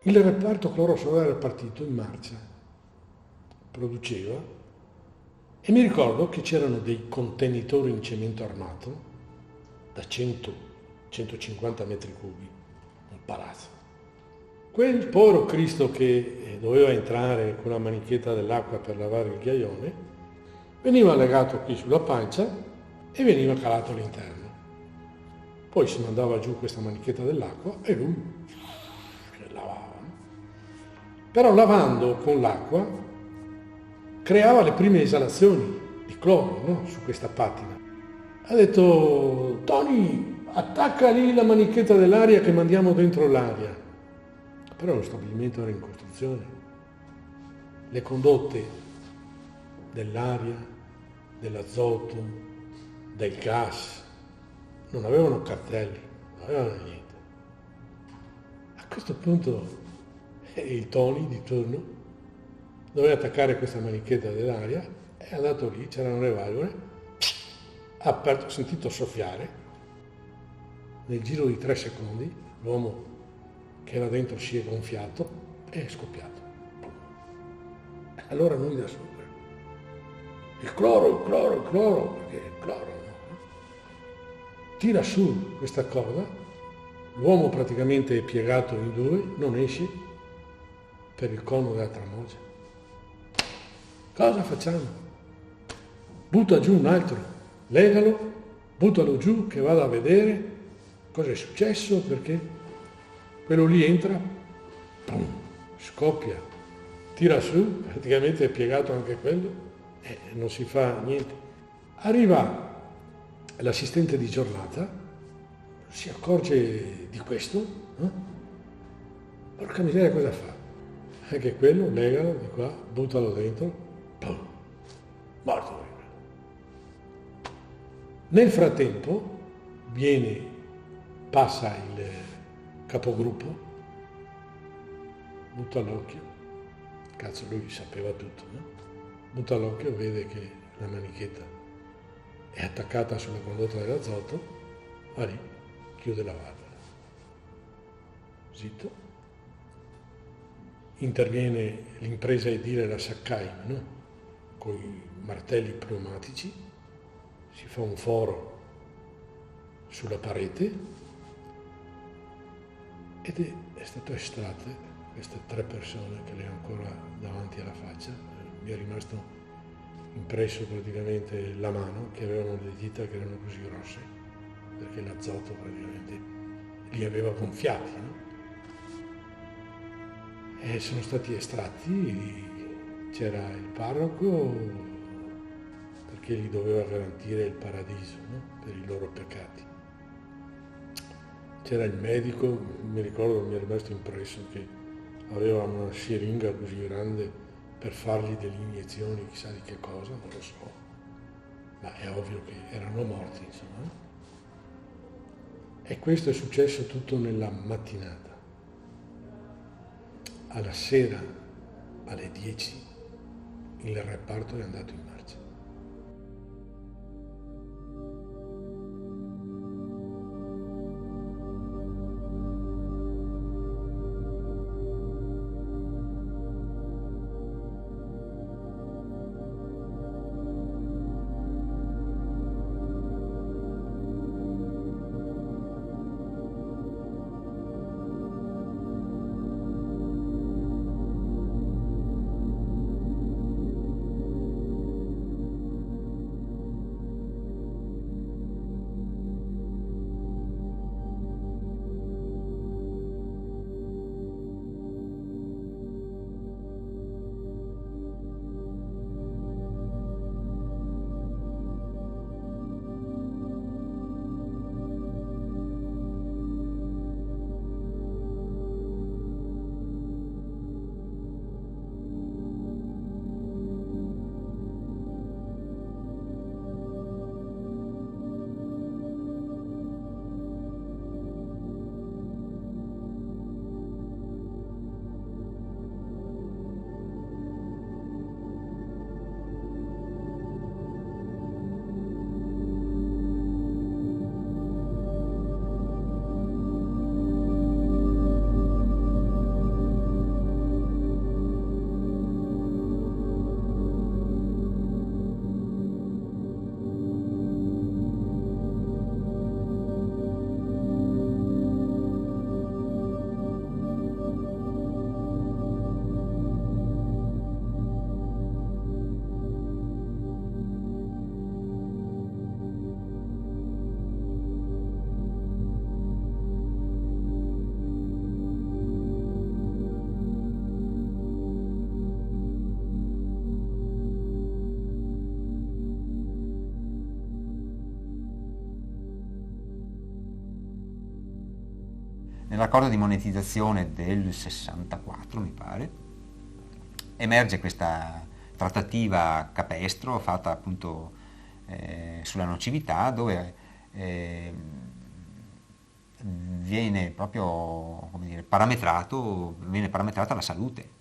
Il reparto cloro solare era partito in marcia, produceva, e mi ricordo che c'erano dei contenitori in cemento armato da 100-150 metri cubi, un palazzo. Quel povero Cristo che doveva entrare con la manichetta dell'acqua per lavare il ghiaione, veniva legato qui sulla pancia e veniva calato all'interno. Poi si mandava giù questa manichetta dell'acqua e lui lavava. Però lavando con l'acqua creava le prime esalazioni di cloro, no? Su questa patina. Ha detto: Tony, attacca lì la manichetta dell'aria che mandiamo dentro l'aria. Però lo stabilimento era in costruzione. Le condotte dell'aria, dell'azoto, del gas non avevano cartelli, non avevano niente. A questo punto il Tony di turno doveva attaccare questa manichetta dell'aria, è andato lì, c'erano le valvole, ha aperto, ho sentito soffiare, nel giro di 3 secondi l'uomo che era dentro si è gonfiato e è scoppiato. Allora noi da sopra, il cloro, perché il cloro, no? Tira su questa corda, l'uomo praticamente è piegato in due, non esce per il cono della tramogia. Cosa facciamo? Butta giù un altro, legalo, buttalo giù che vada a vedere cosa è successo, perché quello lì entra, pum, scoppia, tira su, praticamente è piegato anche quello, e non si fa niente. Arriva l'assistente di giornata, si accorge di questo, eh? Porca miseria, cosa fa? Anche quello, legalo di qua, buttalo dentro, pum, morto. Nel frattempo passa il capogruppo, butta l'occhio, cazzo lui sapeva tutto, no? Butta l'occhio, vede che la manichetta è attaccata sulla condotta dell'azoto, va lì, chiude la valvola. Zitto. Interviene l'impresa edile, la Saccai, no? Con i martelli pneumatici, si fa un foro sulla parete ed è stato estratte queste 3 persone che le ho ancora davanti alla faccia. Mi è rimasto impresso praticamente la mano, che avevano le dita che erano così grosse, perché l'azoto praticamente li aveva gonfiati, no? E sono stati estratti, c'era il parroco perché gli doveva garantire il paradiso, no? Per i loro peccati. C'era il medico, mi ricordo, mi è rimasto impresso che aveva una siringa così grande per fargli delle iniezioni, chissà di che cosa, non lo so, ma è ovvio che erano morti, insomma. E questo è successo tutto nella mattinata. Alla sera, alle 10, il reparto è andato in marcia. nell'accordo di monetizzazione del 64, mi pare, emerge questa trattativa capestro fatta appunto sulla nocività, dove viene proprio, come dire, viene parametrata la salute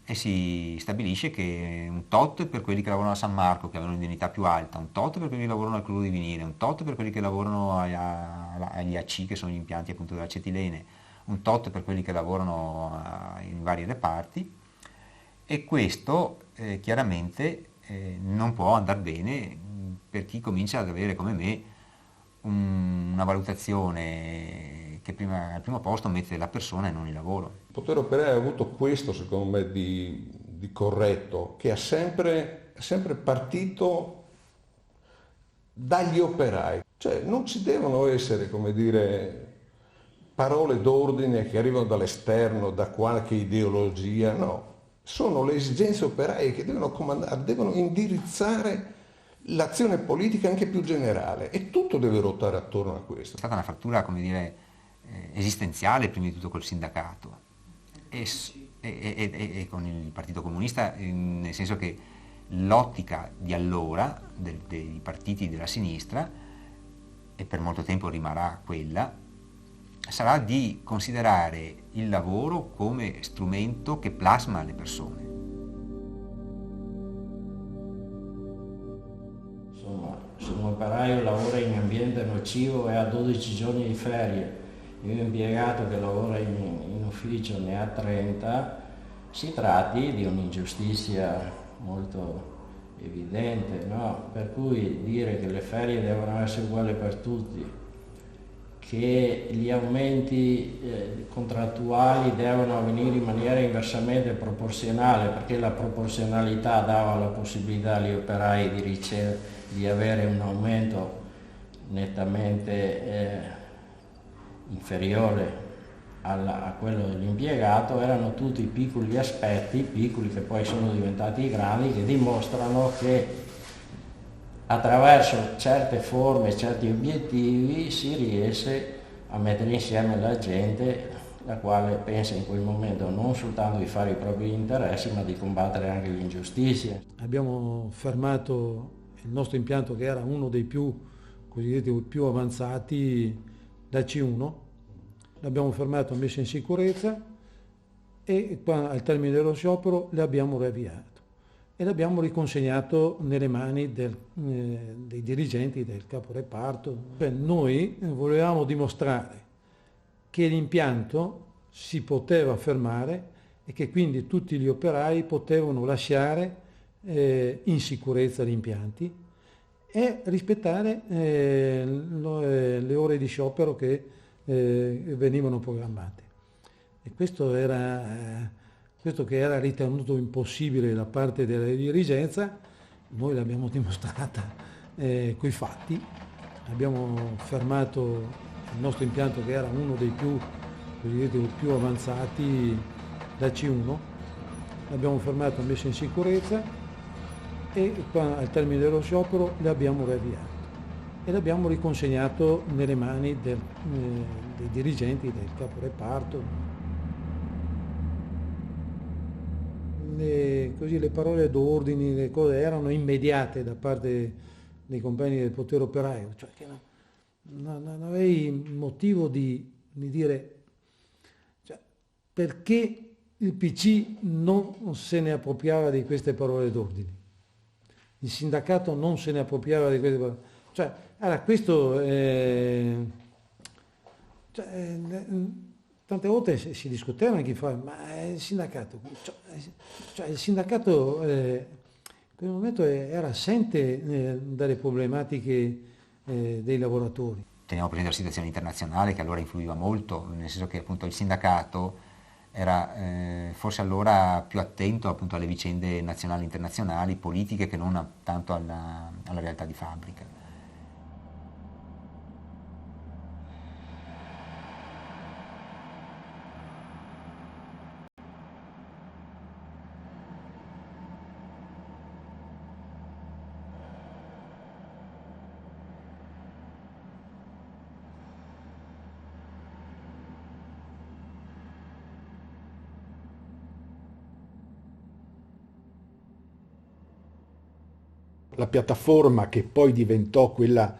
e si stabilisce che un tot per quelli che lavorano a San Marco, che avevano un'indennità più alta, un tot per quelli che lavorano al cloro di vinile, un tot per quelli che lavorano agli AC, che sono gli impianti appunto dell'acetilene, un tot per quelli che lavorano in vari reparti, e questo chiaramente non può andare bene per chi comincia ad avere come me una valutazione che al primo posto mette la persona e non il lavoro. Il potere operaio ha avuto questo, secondo me, di corretto, che è sempre partito dagli operai. Cioè non ci devono essere, come dire, parole d'ordine che arrivano dall'esterno, da qualche ideologia, no. Sono le esigenze operaie che devono comandare, devono indirizzare l'azione politica anche più generale, e tutto deve ruotare attorno a questo. È stata una frattura, come dire, esistenziale prima di tutto col sindacato e con il Partito Comunista, nel senso che l'ottica di allora dei partiti della sinistra, e per molto tempo rimarrà quella, sarà di considerare il lavoro come strumento che plasma le persone. Se un operaio lavora in ambiente nocivo e ha 12 giorni di ferie, e un impiegato che lavora in ufficio ne ha 30, si tratti di un'ingiustizia molto evidente, no? Per cui dire che le ferie devono essere uguali per tutti, che gli aumenti contrattuali devono avvenire in maniera inversamente proporzionale, perché la proporzionalità dava la possibilità agli operai di avere un aumento nettamente inferiore a quello dell'impiegato, erano tutti piccoli aspetti, piccoli che poi sono diventati grandi, che dimostrano che attraverso certe forme, certi obiettivi si riesce a mettere insieme la gente, la quale pensa in quel momento non soltanto di fare i propri interessi, ma di combattere anche le ingiustizie. Abbiamo fermato il nostro impianto, che era uno dei cosiddetti più avanzati, da C1, l'abbiamo fermato, messo in sicurezza, e qua, al termine dello sciopero, l'abbiamo riavviato e l'abbiamo riconsegnato nelle mani dei dirigenti, del caporeparto. Noi volevamo dimostrare che l'impianto si poteva fermare e che quindi tutti gli operai potevano lasciare in sicurezza gli impianti e rispettare le ore di sciopero che venivano programmate. E questo che era ritenuto impossibile da parte della dirigenza, noi l'abbiamo dimostrata coi fatti. Abbiamo fermato il nostro impianto, che era uno dei cosiddetti più avanzati, da C1, l'abbiamo fermato, messo in sicurezza, e qua, al termine dello sciopero, l'abbiamo riavviato e l'abbiamo riconsegnato nelle mani dei dirigenti, del caporeparto. Le parole d'ordine, le cose erano immediate da parte dei compagni del potere operaio, cioè che non avevi motivo di dire, cioè, perché il PC non se ne appropriava di queste parole d'ordine, il sindacato non se ne appropriava di queste parole, cioè era questo, tante volte si discuteva anche ma il sindacato, il sindacato in quel momento era assente dalle problematiche dei lavoratori. Teniamo presente la situazione internazionale, che allora influiva molto, nel senso che appunto il sindacato era forse allora più attento appunto alle vicende nazionali e internazionali, politiche, che non tanto alla realtà di fabbrica. la piattaforma che poi diventò quella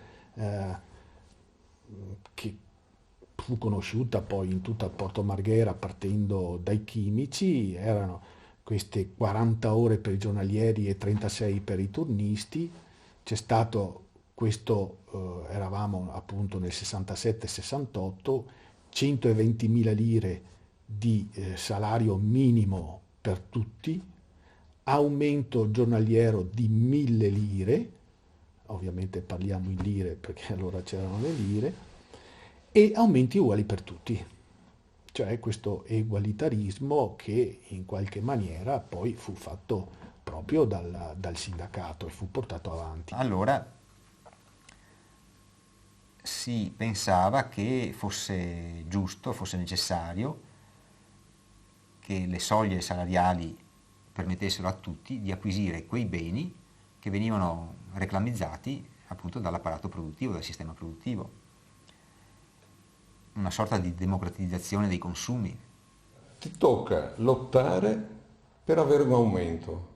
che fu conosciuta poi in tutta Porto Marghera partendo dai chimici, erano queste 40 ore per i giornalieri e 36 per i turnisti. C'è stato questo, eravamo appunto nel 67-68, 120.000 lire di salario minimo per tutti, aumento giornaliero di 1.000 lire, ovviamente parliamo in lire perché allora c'erano le lire, e aumenti uguali per tutti, cioè questo egualitarismo che in qualche maniera poi fu fatto proprio dal sindacato e fu portato avanti. Allora si pensava che fosse giusto, fosse necessario che le soglie salariali permettessero a tutti di acquisire quei beni che venivano reclamizzati appunto dall'apparato produttivo, dal sistema produttivo. Una sorta di democratizzazione dei consumi. Ti tocca lottare per avere un aumento.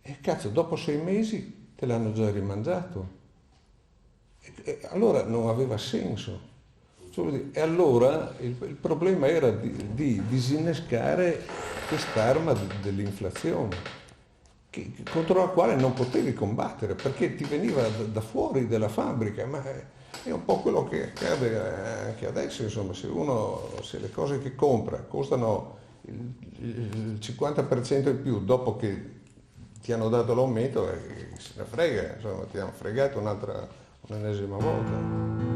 E cazzo, dopo 6 mesi te l'hanno già rimangiato. E allora non aveva senso. E allora il problema era di disinnescare quest'arma dell'inflazione, contro la quale non potevi combattere, perché ti veniva da fuori della fabbrica, ma è un po' quello che accade anche adesso, insomma, se le cose che compra costano il 50% in più dopo che ti hanno dato l'aumento, se ne frega, insomma, ti hanno fregato un'ennesima volta.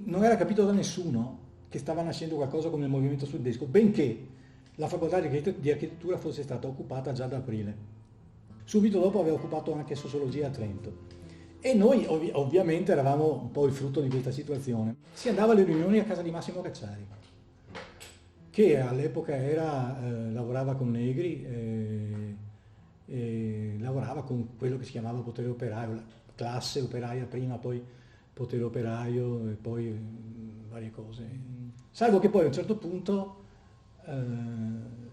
Non era capito da nessuno che stava nascendo qualcosa come il movimento studentesco, benché la facoltà di architettura fosse stata occupata già da aprile. Subito dopo aveva occupato anche sociologia a Trento. E noi ovviamente eravamo un po' il frutto di questa situazione. Si andava alle riunioni a casa di Massimo Cacciari, che all'epoca lavorava con Negri, lavorava con quello che si chiamava potere operaio, la classe operaia prima, poi potere operaio e poi varie cose. Salvo che poi a un certo punto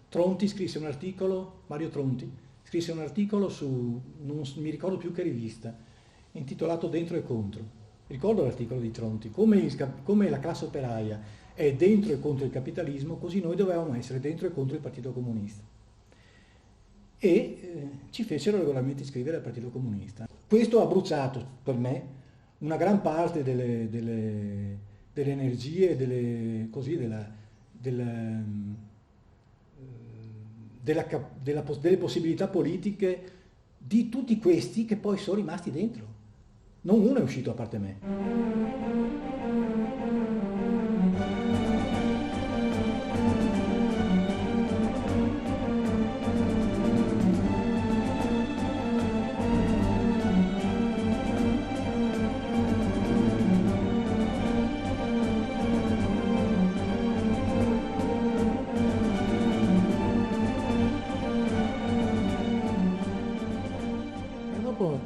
Tronti scrisse un articolo, Mario Tronti, scrisse un articolo su, non mi ricordo più che rivista, intitolato Dentro e Contro. Ricordo l'articolo di Tronti, come la classe operaia è dentro e contro il capitalismo, così noi dovevamo essere dentro e contro il Partito Comunista. E ci fecero regolarmente iscrivere al Partito Comunista. Questo ha bruciato per me una gran parte delle energie, delle possibilità politiche di tutti questi che poi sono rimasti dentro. Non uno è uscito a parte me.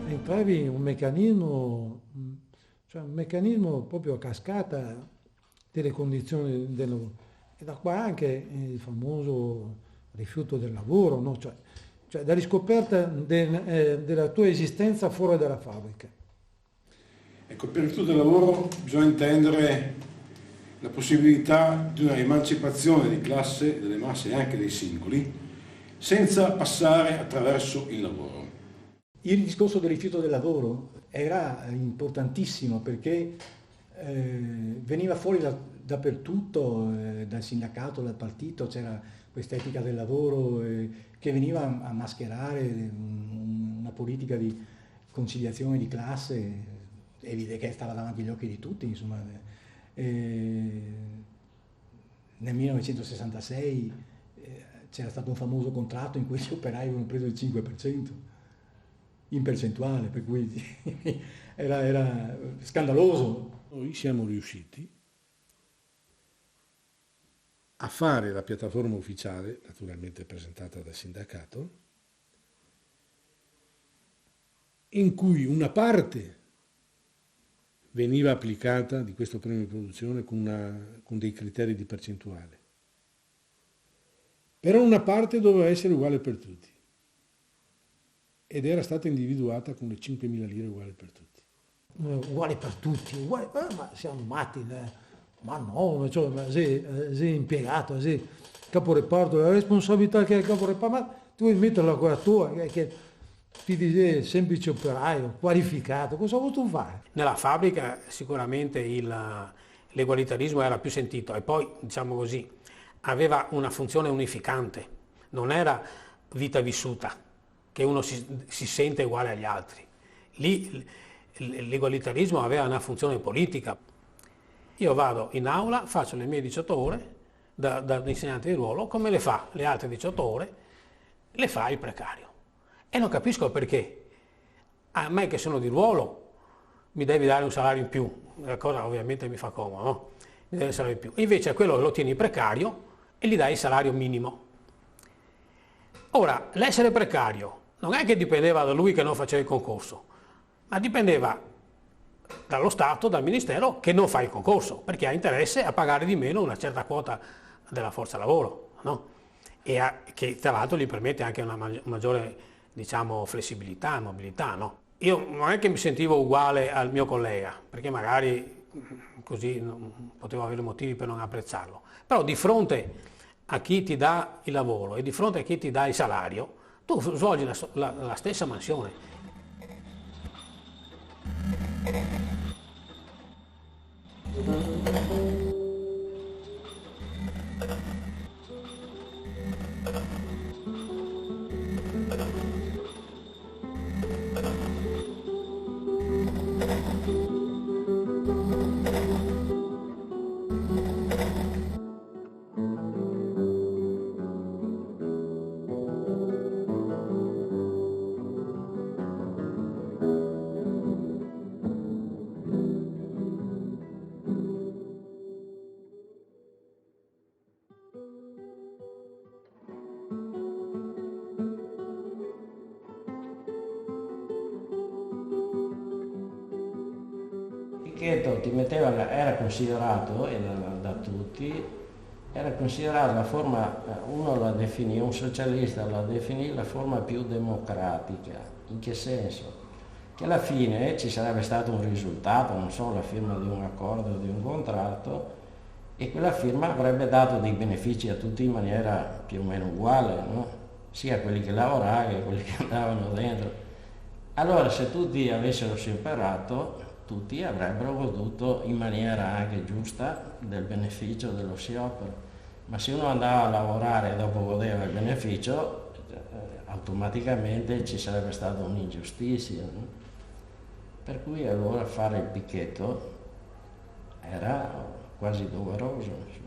Entravi un meccanismo, cioè un meccanismo proprio a cascata delle condizioni del lavoro. E da qua anche il famoso rifiuto del lavoro, no? Cioè la riscoperta della tua esistenza fuori dalla fabbrica. Ecco, per il rifiuto del lavoro bisogna intendere la possibilità di una emancipazione di classe, delle masse e anche dei singoli, senza passare attraverso il lavoro. Il discorso del rifiuto del lavoro era importantissimo perché veniva fuori dappertutto, dal sindacato, dal partito, c'era questa etica del lavoro che veniva a mascherare una politica di conciliazione di classe, che stava davanti agli occhi di tutti, insomma. Nel 1966 c'era stato un famoso contratto in cui gli operai avevano preso il 5% in percentuale, per cui era scandaloso. Noi siamo riusciti a fare la piattaforma ufficiale, naturalmente presentata dal sindacato, in cui una parte veniva applicata di questo premio di produzione con dei criteri di percentuale, però una parte doveva essere uguale per tutti ed era stata individuata con le 5.000 lire uguali per tutti. Uguali per tutti, uguali, ma siamo matti, ma no, cioè, ma sei impiegato, sei caporeparto, la responsabilità che è il caporeparto, ma tu vuoi metterla quella tua, che ti dice semplice operaio, qualificato, cosa vuoi tu fare? Nella fabbrica sicuramente l'egualitarismo era più sentito e poi, diciamo così, aveva una funzione unificante, non era vita vissuta, che uno si sente uguale agli altri. Lì l'egualitarismo aveva una funzione politica. Io vado in aula, faccio le mie 18 ore da insegnante di ruolo, come le fa le altre 18 ore, le fa il precario. E non capisco perché. A me che sono di ruolo mi devi dare un salario in più, la cosa ovviamente mi fa comodo, no? Mi dai un salario in più. Invece a quello lo tieni precario e gli dai il salario minimo. Ora, l'essere precario non è che dipendeva da lui che non faceva il concorso, ma dipendeva dallo Stato, dal Ministero, che non fa il concorso, perché ha interesse a pagare di meno una certa quota della forza lavoro, no? Che tra l'altro gli permette anche una maggiore, diciamo, flessibilità, mobilità, no? Io non è che mi sentivo uguale al mio collega, perché magari così potevo avere motivi per non apprezzarlo, però di fronte a chi ti dà il lavoro e di fronte a chi ti dà il salario, tu svolgi la stessa mansione. Ti metteva, era considerato da tutti, era considerato la forma, uno la definì, un socialista la definì la forma più democratica. In che senso? Che alla fine ci sarebbe stato un risultato, non so, la firma di un accordo, di un contratto, e quella firma avrebbe dato dei benefici a tutti in maniera più o meno uguale, no? Sia quelli che lavoravano che quelli che andavano dentro. Allora se tutti avessero scioperato, tutti avrebbero goduto in maniera anche giusta del beneficio dello sciopero, ma se uno andava a lavorare e dopo godeva il beneficio, automaticamente ci sarebbe stata un'ingiustizia, no? Per cui allora fare il picchetto era quasi doveroso, insomma.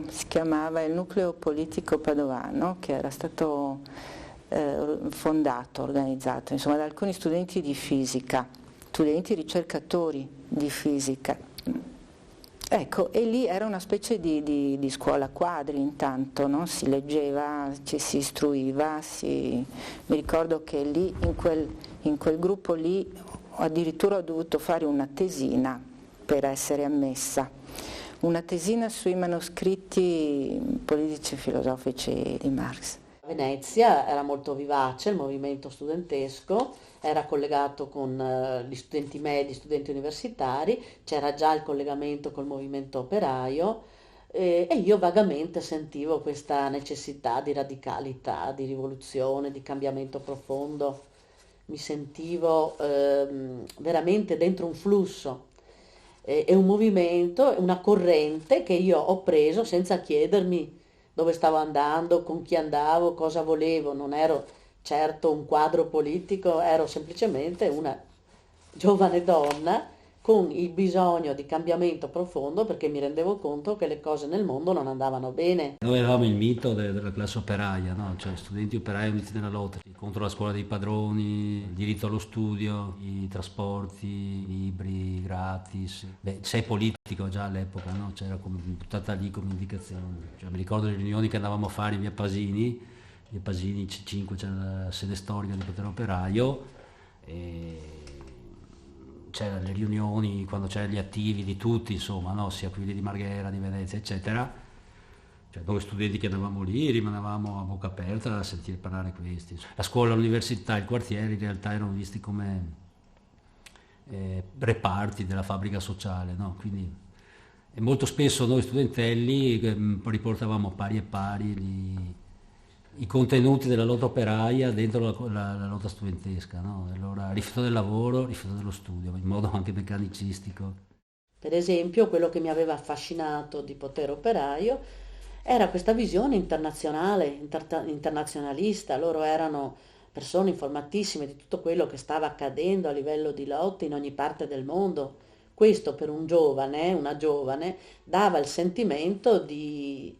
Si chiamava il Nucleo Politico Padovano, che era stato fondato, organizzato, insomma, da alcuni studenti di fisica, studenti ricercatori di fisica. Ecco, e lì era una specie di scuola quadri intanto, no? Si leggeva, ci si istruiva, mi ricordo che lì, in quel gruppo lì, addirittura ho dovuto fare una tesina per essere ammessa, una tesina sui manoscritti politici e filosofici di Marx. Venezia era molto vivace, il movimento studentesco, era collegato con gli studenti medi, studenti universitari, c'era già il collegamento col movimento operaio e io vagamente sentivo questa necessità di radicalità, di rivoluzione, di cambiamento profondo. Mi sentivo veramente dentro un flusso e un movimento, una corrente che io ho preso senza chiedermi dove stavo andando, con chi andavo, cosa volevo. Non ero certo un quadro politico, ero semplicemente una giovane donna con il bisogno di cambiamento profondo perché mi rendevo conto che le cose nel mondo non andavano bene. Noi eravamo il mito della classe operaia, no? Cioè studenti operai uniti nella lotta contro la scuola dei padroni, il diritto allo studio, i trasporti, i libri gratis. Beh, sei politico già all'epoca, no? C'era come buttata lì come indicazione. Cioè, mi ricordo le riunioni che andavamo a fare in via Pasini C5, c'era la sede storica di Potere Operaio, e c'erano le riunioni quando c'erano gli attivi di tutti, insomma, no? Sia quelli di Marghera, di Venezia, eccetera. Cioè, noi studenti che andavamo lì rimanevamo a bocca aperta a sentire parlare questi. La scuola, l'università, il quartiere in realtà erano visti come reparti della fabbrica sociale, no? Quindi, e molto spesso noi studentelli riportavamo pari e pari i contenuti della lotta operaia dentro la lotta studentesca, no? Allora, rifiuto del lavoro, rifiuto dello studio, in modo anche meccanicistico. Per esempio, quello che mi aveva affascinato di Potere Operaio era questa visione internazionale, internazionalista. Loro erano persone informatissime di tutto quello che stava accadendo a livello di lotte in ogni parte del mondo. Questo per un giovane, una giovane, dava il sentimento di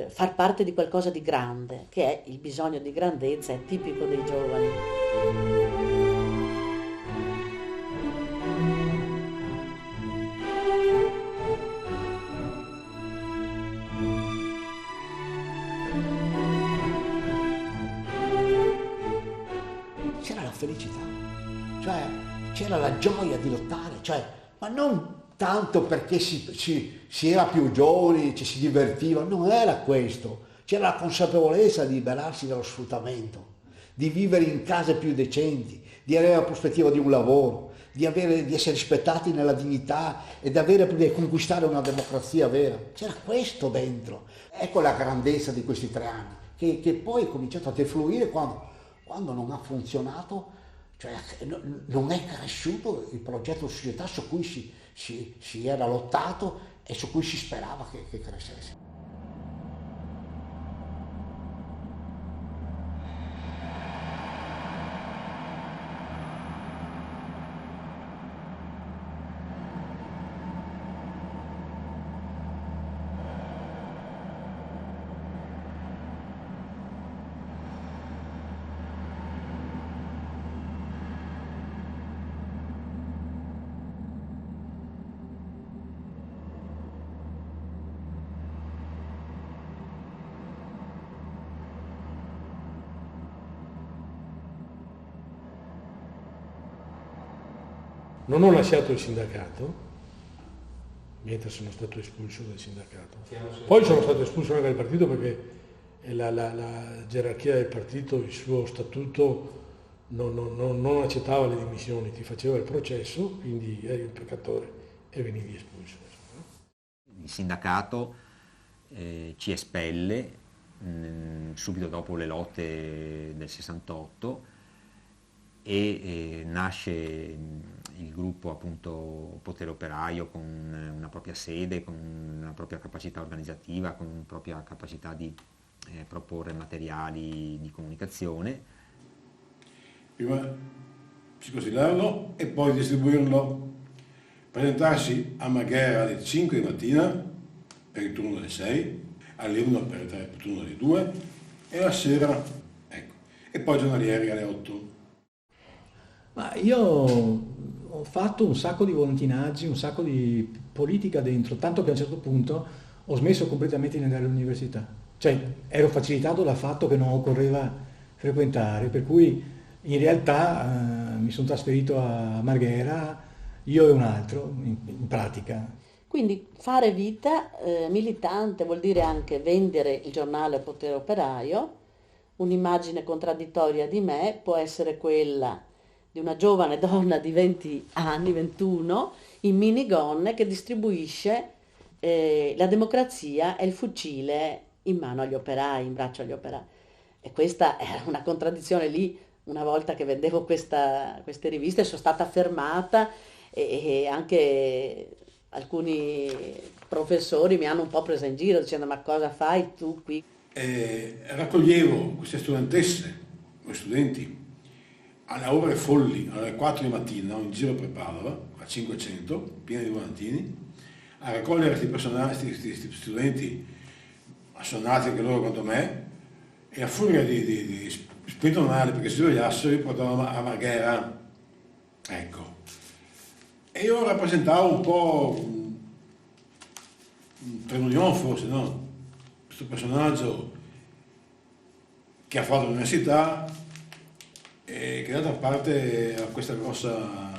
far parte di qualcosa di grande, che è il bisogno di grandezza, è tipico dei giovani. C'era la felicità, cioè c'era la gioia di lottare, cioè, ma non tanto perché si era più giovani, ci si divertiva, non era questo, c'era la consapevolezza di liberarsi dallo sfruttamento, di vivere in case più decenti, di avere la prospettiva di un lavoro, di essere rispettati nella dignità e di conquistare una democrazia vera. C'era questo dentro. Ecco la grandezza di questi 3 anni, che poi è cominciato a defluire quando non ha funzionato, cioè non è cresciuto il progetto di società su cui si era lottato e su cui si sperava che crescesse. Non ho lasciato il sindacato, mentre sono stato espulso dal sindacato. Poi sono stato espulso anche dal partito perché la gerarchia del partito, il suo statuto non accettava le dimissioni, ti faceva il processo, quindi eri un peccatore e venivi espulso. Il sindacato ci espelle subito dopo le lotte del 68 e nasce il gruppo appunto Potere Operaio con una propria sede, con una propria capacità organizzativa, con una propria capacità di proporre materiali di comunicazione. Prima psicosillarlo e poi distribuirlo, presentarsi a Marghera alle 5 di mattina per il turno delle 6, alle 1 per il turno delle 2 e la sera, ecco, e poi giornalieri alle 8. Ma io ho fatto un sacco di volantinaggi, un sacco di politica dentro, tanto che a un certo punto ho smesso completamente di andare all'università. Cioè ero facilitato dal fatto che non occorreva frequentare, per cui in realtà mi sono trasferito a Marghera, io e un altro, in pratica. Quindi fare vita militante vuol dire anche vendere il giornale Potere Operaio. Un'immagine contraddittoria di me può essere quella di una giovane donna di 20 anni, 21, in minigonne che distribuisce la democrazia e il fucile in mano agli operai, in braccio agli operai. E questa era una contraddizione lì, una volta che vendevo queste riviste, sono stata fermata e anche alcuni professori mi hanno un po' presa in giro dicendo: ma cosa fai tu qui? Raccoglievo queste studentesse, questi studenti, alle ore folli, alle 4 di mattina, in giro per Padova, a 500, pieni di volantini, a raccogliere questi studenti assonnati anche loro quanto me, e a furia di spintonare perché si svegliassero, io portavo a Marghera, ecco. E io rappresentavo un po' un Tremonion forse, no? Questo personaggio che ha fatto l'università e che d'altra parte ha questa grossa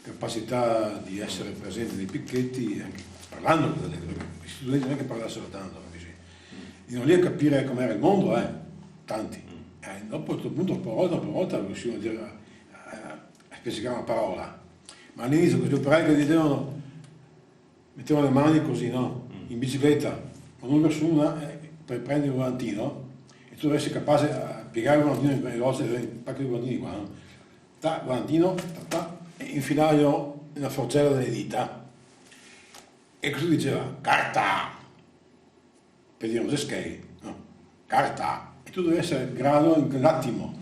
capacità di essere presente nei picchetti, anche parlando con perché gli studenti non è che parlassero tanto, di non lì a capire com'era il mondo, tanti. Dopo a un punto, per volta riuscivano a dire, a spiegare una parola. Ma all'inizio questi operai che dicevano, mettevano le mani così, no? In bicicletta, con una su una, per prendere il volantino, e tu dovessi capace a piegare il volantino in veloce, un pacco di volantini qua, no? Volantino, e infilarlo nella forcella delle dita. E così diceva, carta! Per dire uno skate, no? Carta! E tu devi essere in grado in quell'attimo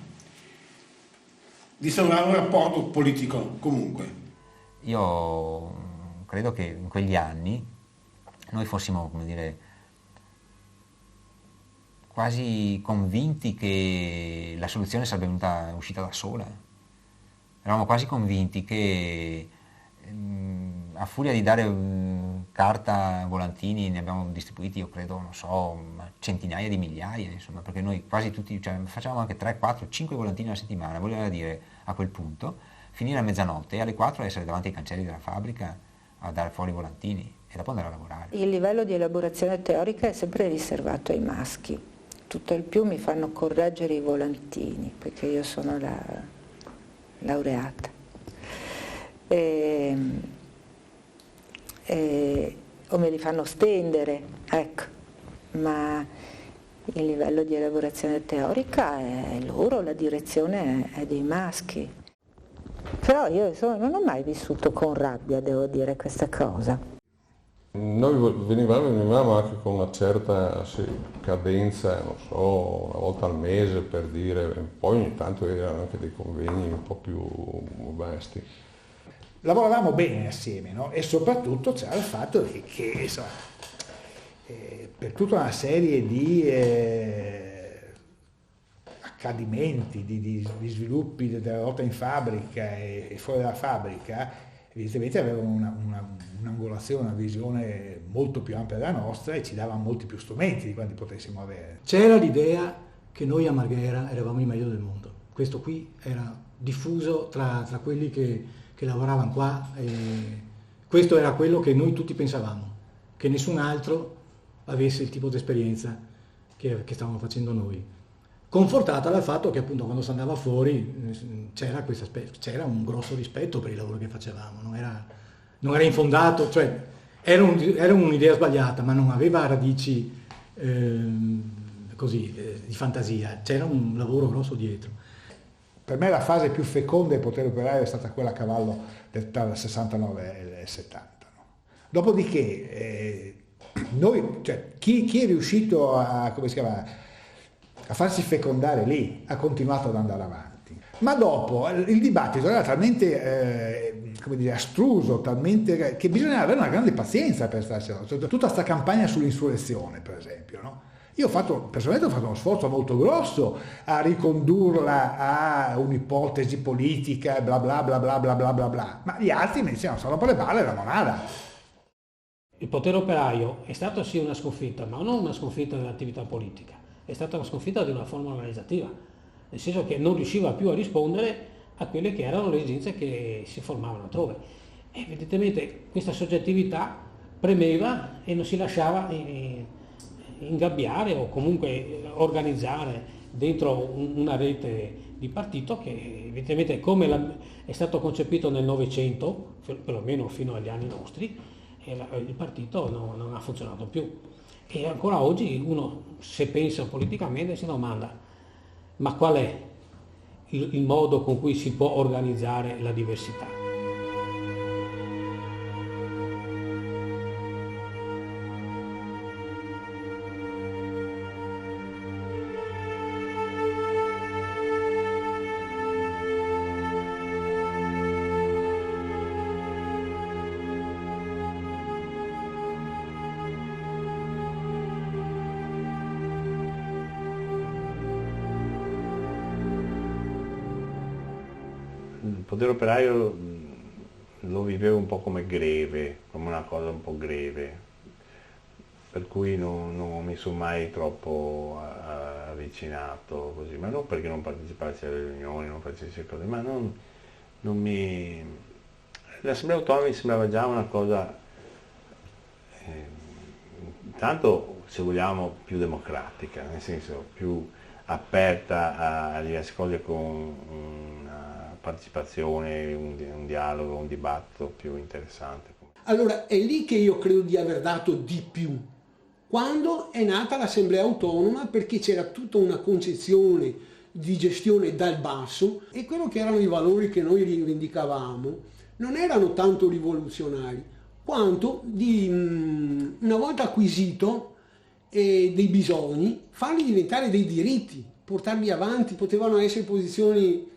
di instaurare un rapporto politico comunque. Io credo che in quegli anni noi fossimo, come dire, quasi convinti che la soluzione sarebbe uscita da sola. Eravamo quasi convinti che a furia di dare carta, volantini, ne abbiamo distribuiti, io credo, non so, centinaia di migliaia, insomma, perché noi quasi tutti, cioè, facevamo anche 3, 4, 5 volantini alla settimana, voleva dire a quel punto finire a mezzanotte e alle 4 essere davanti ai cancelli della fabbrica a dare fuori i volantini e dopo andare a lavorare. Il livello di elaborazione teorica è sempre riservato ai maschi, tutto il più mi fanno correggere i volantini perché io sono la laureata o me li fanno stendere, ecco, ma il livello di elaborazione teorica è loro, la direzione è dei maschi. Però io insomma, non ho mai vissuto con rabbia, devo dire, questa cosa. Noi venivamo anche con una certa cadenza, non so, una volta al mese per dire, poi ogni tanto erano anche dei convegni un po' più vasti. Lavoravamo bene assieme, no? E soprattutto c'era il fatto che insomma, per tutta una serie di accadimenti, di sviluppi della lotta in fabbrica e fuori dalla fabbrica, evidentemente avevano un'angolazione, una visione molto più ampia della nostra e ci davano molti più strumenti di quanti potessimo avere. C'era l'idea che noi a Marghera eravamo i meglio del mondo. Questo qui era diffuso tra quelli che lavoravano qua e questo era quello che noi tutti pensavamo, che nessun altro avesse il tipo di esperienza che stavamo facendo noi. Confortata dal fatto che appunto quando si andava fuori c'era un grosso rispetto per il lavoro che facevamo, non era infondato, cioè era un'idea sbagliata, ma non aveva radici di fantasia, c'era un lavoro grosso dietro. Per me la fase più feconda del potere operaio è stata quella a cavallo tra il 69 e il 70. No? Dopodiché noi, cioè, chi è riuscito a farsi fecondare lì ha continuato ad andare avanti. Ma dopo il dibattito era talmente come dire, astruso, talmente che bisogna avere una grande pazienza per starci. Tutta questa campagna sull'insurrezione, per esempio, no? Io personalmente ho fatto uno sforzo molto grosso a ricondurla a un'ipotesi politica, bla bla bla bla bla bla bla bla, ma gli altri mi dicevano sono per le balle la monada. Il potere operaio è stata sì una sconfitta, ma non una sconfitta dell'attività politica, è stata una sconfitta di una forma organizzativa, nel senso che non riusciva più a rispondere a quelle che erano le esigenze che si formavano altrove. E evidentemente questa soggettività premeva e non si lasciava ingabbiare o comunque organizzare dentro una rete di partito che evidentemente come è stato concepito nel Novecento, perlomeno fino agli anni nostri, il partito non ha funzionato più. E ancora oggi uno, se pensa politicamente, si domanda: ma qual è il modo con cui si può organizzare la diversità? Il potere operaio lo vivevo un po' come greve, come una cosa un po' greve, per cui non mi sono mai troppo avvicinato così, ma non perché non partecipassi alle riunioni, non facessi cose, ma l'assemblea autonoma mi sembrava già una cosa, tanto se vogliamo più democratica, nel senso più aperta a diverse cose con una partecipazione, un dialogo, un dibattito più interessante. Allora è lì che io credo di aver dato di più, quando è nata l'Assemblea Autonoma, perché c'era tutta una concezione di gestione dal basso e quello che erano i valori che noi rivendicavamo non erano tanto rivoluzionari quanto di una volta acquisito dei bisogni, farli diventare dei diritti, portarli avanti. Potevano essere posizioni,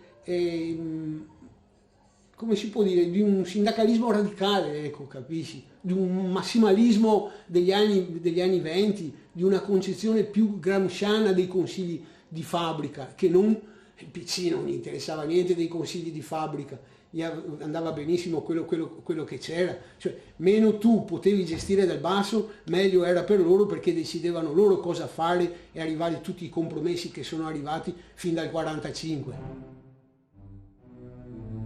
come si può dire, di un sindacalismo radicale, ecco, capisci? Di un massimalismo degli anni 20, di una concezione più gramsciana dei consigli di fabbrica, che non, il PC non gli interessava niente dei consigli di fabbrica, gli andava benissimo quello che c'era, cioè meno tu potevi gestire dal basso, meglio era per loro, perché decidevano loro cosa fare e arrivare a tutti i compromessi che sono arrivati fin dal 45.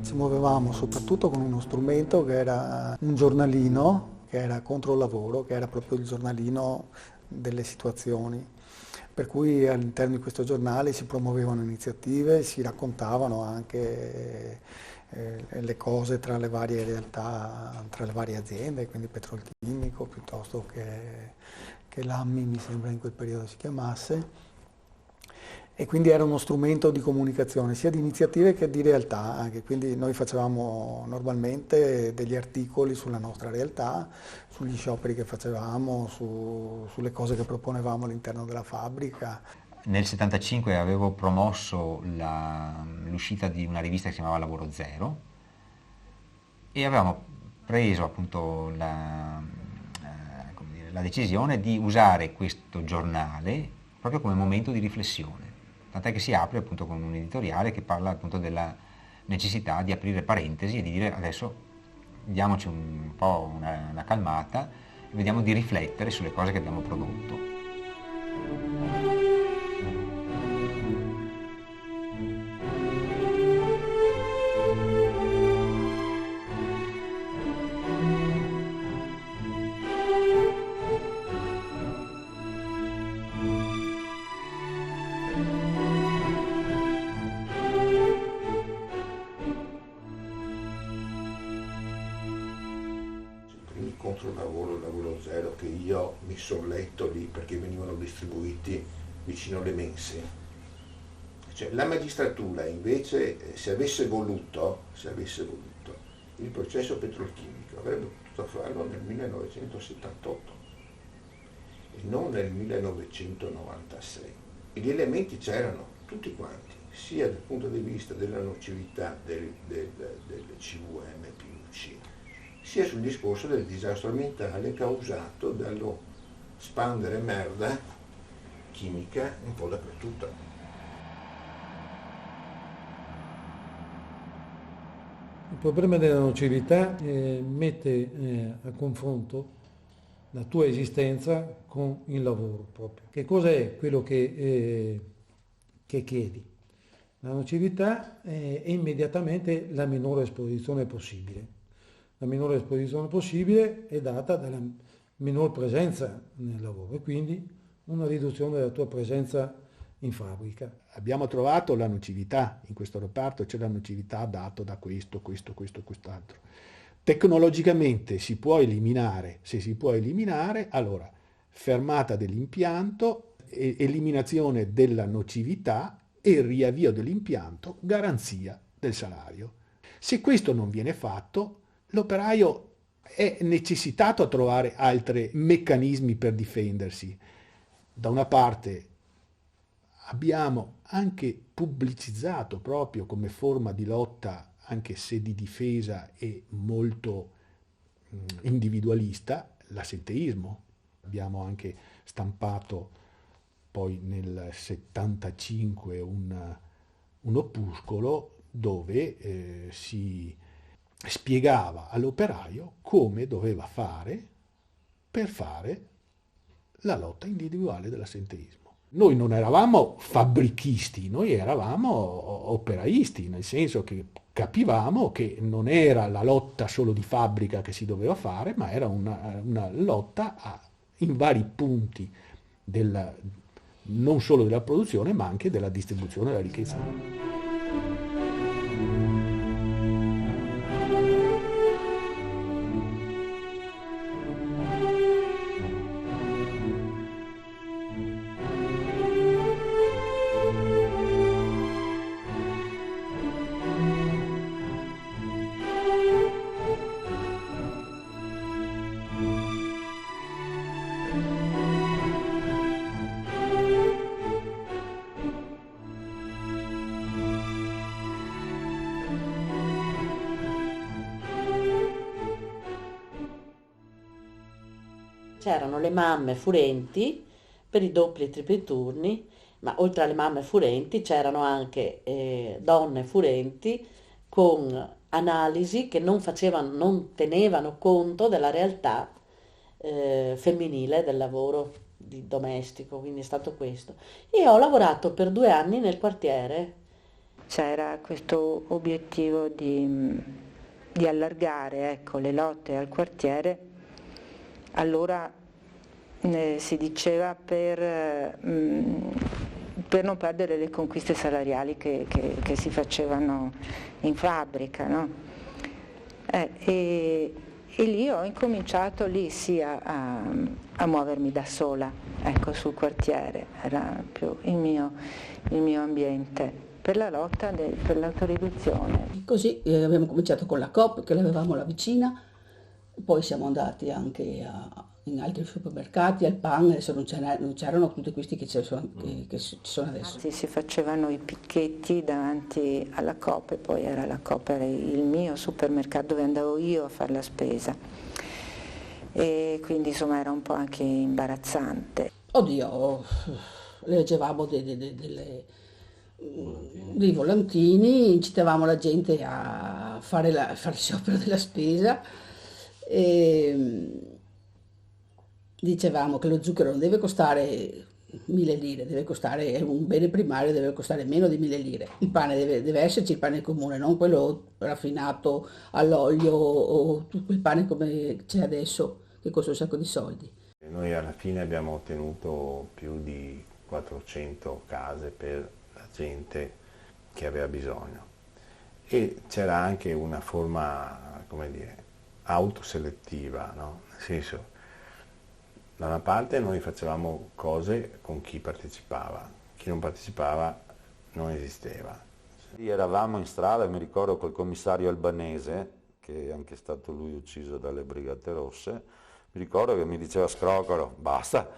Ci muovevamo soprattutto con uno strumento che era un giornalino, che era contro il lavoro, che era proprio il giornalino delle situazioni. Per cui all'interno di questo giornale si promuovevano iniziative, si raccontavano anche le cose tra le varie realtà, tra le varie aziende, quindi Petrolchimico piuttosto che l'AMMI, mi sembra in quel periodo si chiamasse. E quindi era uno strumento di comunicazione sia di iniziative che di realtà anche, quindi noi facevamo normalmente degli articoli sulla nostra realtà, sugli scioperi che facevamo, sulle cose che proponevamo all'interno della fabbrica. Nel 75 avevo promosso l'uscita di una rivista che si chiamava Lavoro Zero e avevamo preso appunto la decisione di usare questo giornale proprio come momento di riflessione. Tant'è che si apre appunto con un editoriale che parla appunto della necessità di aprire parentesi e di dire adesso diamoci un po' una calmata e vediamo di riflettere sulle cose che abbiamo prodotto. Mi sono letto lì perché venivano distribuiti vicino alle mense. Cioè, la magistratura invece se avesse voluto il processo petrolchimico avrebbe potuto farlo nel 1978 e non nel 1996. E gli elementi c'erano tutti quanti. sia dal punto di vista della nocività del CVM più C, sia sul discorso del disastro ambientale causato dallo spandere merda chimica un po' dappertutto. Il problema della nocività mette a confronto la tua esistenza con il lavoro proprio. Che cosa è quello che chiedi? La nocività è immediatamente la minore esposizione possibile. La minore esposizione possibile è data dalla minor presenza nel lavoro e quindi una riduzione della tua presenza in fabbrica. Abbiamo trovato la nocività, in questo reparto c'è la nocività data da questo, quest'altro. Tecnologicamente si può eliminare, se si può eliminare, allora fermata dell'impianto, eliminazione della nocività e riavvio dell'impianto, garanzia del salario. Se questo non viene fatto, l'operaio è necessitato a trovare altri meccanismi per difendersi. Da una parte abbiamo anche pubblicizzato proprio come forma di lotta, anche se di difesa e molto individualista, l'assenteismo. Abbiamo anche stampato poi nel 75 un opuscolo dove si spiegava all'operaio come doveva fare per fare la lotta individuale dell'assenteismo. Noi non eravamo fabbrichisti, noi eravamo operaisti, nel senso che capivamo che non era la lotta solo di fabbrica che si doveva fare, ma era una lotta in vari punti non solo della produzione, ma anche della distribuzione della ricchezza. C'erano le mamme furenti per i doppi e tripli turni, ma oltre alle mamme furenti c'erano anche donne furenti con analisi che non tenevano conto della realtà femminile del lavoro domestico, quindi è stato questo. Io ho lavorato per 2 anni nel quartiere. C'era questo obiettivo di allargare, ecco, le lotte al quartiere. Allora si diceva per non perdere le conquiste salariali che si facevano in fabbrica, no? E lì ho incominciato sì a muovermi da sola, ecco, sul quartiere, era più il mio ambiente per la lotta per l'autoriduzione. Così abbiamo cominciato con la Coop, che l'avevamo là vicina, poi siamo andati anche in altri supermercati, al PAN, adesso non c'erano tutti questi che ci sono adesso. Si facevano i picchetti davanti alla Coop e poi la Coop era il mio supermercato dove andavo io a fare la spesa e quindi insomma era un po' anche imbarazzante. Oddio, leggevamo dei volantini, incitavamo la gente a fare il sciopero della spesa e dicevamo che lo zucchero non deve costare 1.000 lire, deve costare, è un bene primario, deve costare meno di 1.000 lire. Il pane deve esserci il pane comune, non quello raffinato all'olio o tutto il pane come c'è adesso che costa un sacco di soldi. Noi alla fine abbiamo ottenuto più di 400 case per la gente che aveva bisogno e c'era anche una forma, come dire, autoselettiva, no? Nel senso, da una parte noi facevamo cose con chi partecipava, chi non partecipava non esisteva. Eravamo in strada, mi ricordo col commissario albanese, che è anche stato lui ucciso dalle Brigate Rosse, mi ricordo che mi diceva Scrocolo, basta,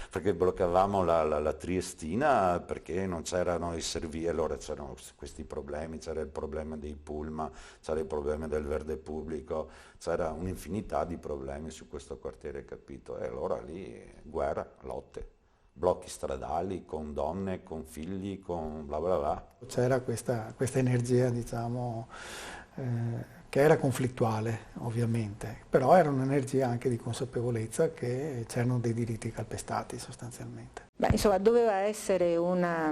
perché bloccavamo la Triestina perché non c'erano i servizi, allora c'erano questi problemi, c'era il problema dei pullman, c'era il problema del verde pubblico, c'era un'infinità di problemi su questo quartiere, capito? E allora lì guerra, lotte, blocchi stradali con donne, con figli, con bla bla bla. C'era questa energia, diciamo, che era conflittuale ovviamente, però era un'energia anche di consapevolezza che c'erano dei diritti calpestati sostanzialmente. Beh, insomma, doveva essere una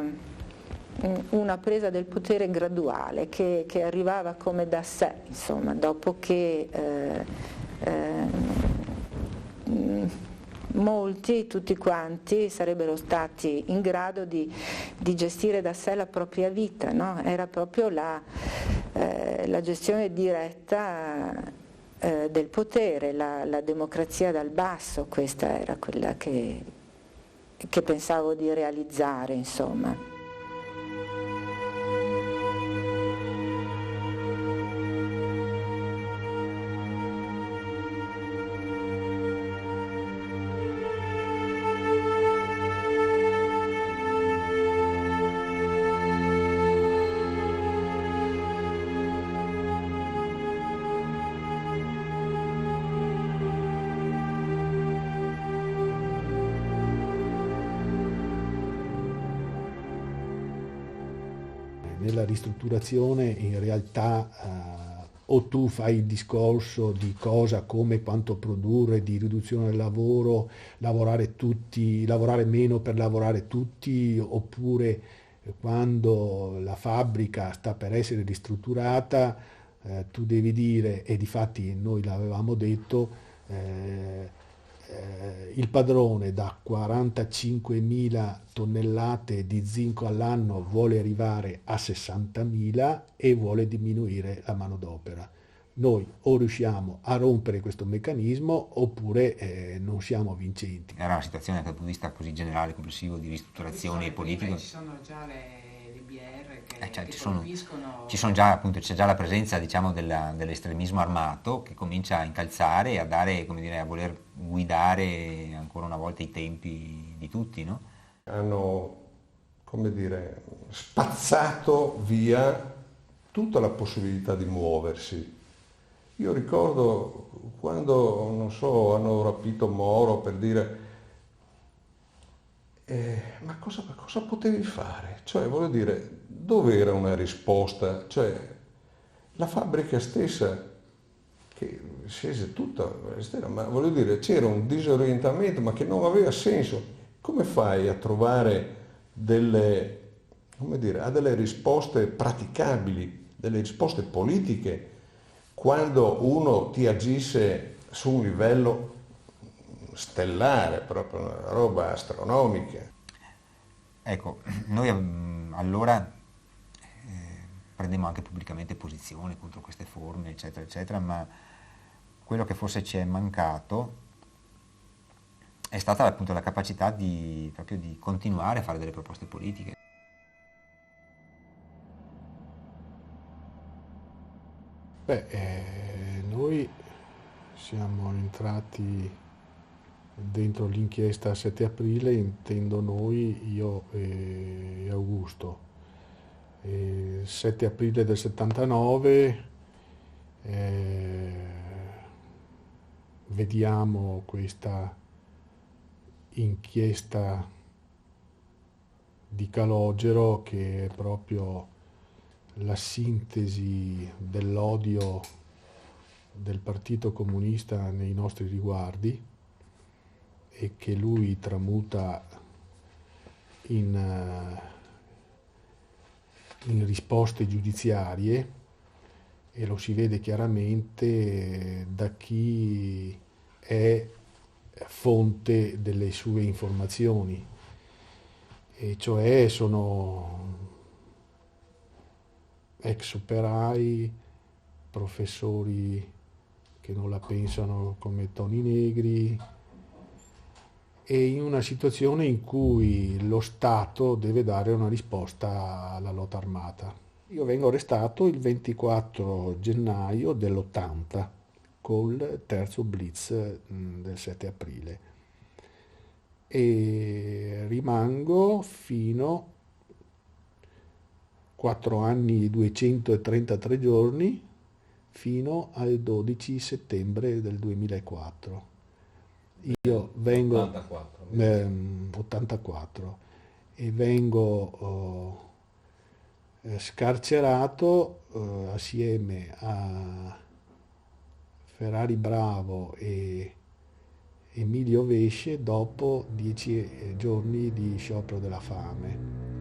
presa del potere graduale che arrivava come da sé, insomma, dopo che molti, tutti quanti, sarebbero stati in grado di gestire da sé la propria vita, no? Era proprio la gestione diretta del potere, la democrazia dal basso, questa era quella che pensavo di realizzare, insomma. Nella ristrutturazione in realtà o tu fai il discorso di cosa, come, quanto produrre, di riduzione del lavoro, lavorare meno per lavorare tutti, oppure quando la fabbrica sta per essere ristrutturata tu devi dire, e difatti noi l'avevamo detto, il padrone da 45.000 tonnellate di zinco all'anno vuole arrivare a 60.000 e vuole diminuire la manodopera. Noi o riusciamo a rompere questo meccanismo oppure non siamo vincenti. Era una situazione dal punto di vista così generale, complessivo, di ristrutturazione politica. Ci sono già le BR che c'è già la presenza, diciamo, dell'estremismo armato che comincia a incalzare e a dare, come dire, a voler guidare ancora una volta i tempi di tutti, no? Hanno, come dire, spazzato via tutta la possibilità di muoversi. Io ricordo quando, non so, hanno rapito Moro, per dire, ma cosa potevi fare? Cioè, voglio dire, dove era una risposta? Cioè, la fabbrica stessa, che scese tutta, ma voglio dire, c'era un disorientamento, ma che non aveva senso. Come fai a trovare delle, come dire, a delle risposte praticabili, delle risposte politiche, quando uno ti agisse su un livello stellare, proprio una roba astronomica? Ecco, noi allora prendemmo anche pubblicamente posizione contro queste forme, eccetera, eccetera, ma quello che forse ci è mancato è stata appunto la capacità proprio di continuare a fare delle proposte politiche. Noi siamo entrati dentro l'inchiesta 7 aprile, intendo noi, io e Augusto. 7 aprile del 79 vediamo questa inchiesta di Calogero che è proprio la sintesi dell'odio del Partito Comunista nei nostri riguardi e che lui tramuta in risposte giudiziarie, e lo si vede chiaramente da chi è fonte delle sue informazioni, e cioè sono ex operai, professori che non la pensano come Toni Negri, e in una situazione in cui lo Stato deve dare una risposta alla lotta armata. Io vengo arrestato il 24 gennaio dell'80 col terzo blitz del 7 aprile e rimango fino 4 anni e 233 giorni fino al 12 settembre del 2004. Io vengo 84 e vengo scarcerato assieme a Ferrari Bravo e Emilio Vesce dopo 10 giorni di sciopero della fame.